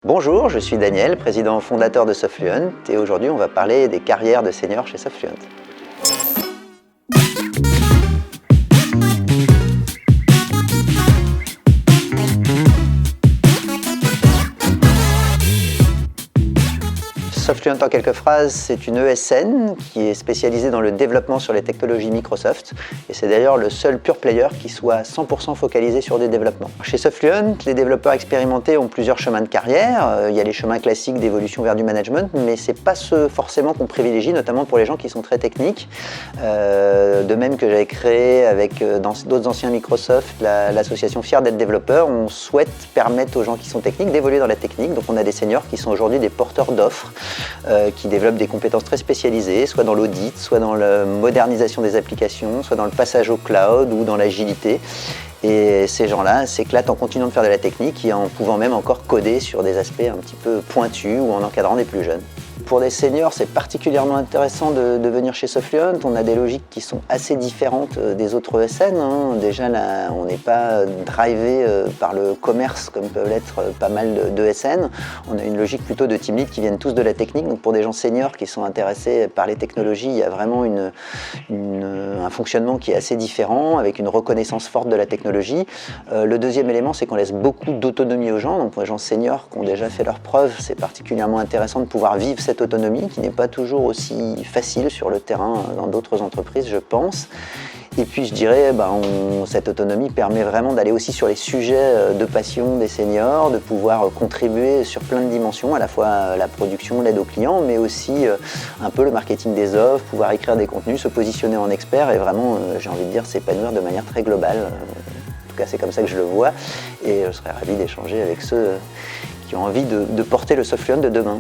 Bonjour, je suis Daniel, président fondateur de Softfluent et aujourd'hui on va parler des carrières de seniors chez Softfluent. Softfluent en quelques phrases, c'est une ESN qui est spécialisée dans le développement sur les technologies Microsoft et c'est d'ailleurs le seul pure player qui soit 100% focalisé sur des développements. Chez Softfluent, les développeurs expérimentés ont plusieurs chemins de carrière. Il y a les chemins classiques d'évolution vers du management, mais c'est pas ceux forcément qu'on privilégie, notamment pour les gens qui sont très techniques. De même que j'avais créé avec d'autres anciens Microsoft l'association Fier d'être développeur, on souhaite permettre aux gens qui sont techniques d'évoluer dans la technique. Donc on a des seniors qui sont aujourd'hui des porteurs d'offres, qui développent des compétences très spécialisées, soit dans l'audit, soit dans la modernisation des applications, soit dans le passage au cloud ou dans l'agilité. Et ces gens-là s'éclatent en continuant de faire de la technique et en pouvant même encore coder sur des aspects un petit peu pointus ou en encadrant des plus jeunes. Pour des seniors, c'est particulièrement intéressant de venir chez Softfluent. On a des logiques qui sont assez différentes des autres ESN. Déjà, là, on n'est pas drivé par le commerce comme peuvent l'être pas mal d'ESN. On a une logique plutôt de team lead qui viennent tous de la technique. Donc pour des gens seniors qui sont intéressés par les technologies, il y a vraiment un fonctionnement qui est assez différent, avec une reconnaissance forte de la technologie. Le deuxième élément, c'est qu'on laisse beaucoup d'autonomie aux gens. Donc pour les gens seniors qui ont déjà fait leurs preuves, c'est particulièrement intéressant de pouvoir vivre cette autonomie qui n'est pas toujours aussi facile sur le terrain dans d'autres entreprises, je pense. Et puis je dirais, cette autonomie permet vraiment d'aller aussi sur les sujets de passion des seniors, de pouvoir contribuer sur plein de dimensions, à la fois la production, l'aide aux clients, mais aussi un peu le marketing des offres, pouvoir écrire des contenus, se positionner en expert et vraiment, j'ai envie de dire, s'épanouir de manière très globale. En tout cas, c'est comme ça que je le vois et je serais ravi d'échanger avec ceux qui ont envie de porter le Softfluent de demain.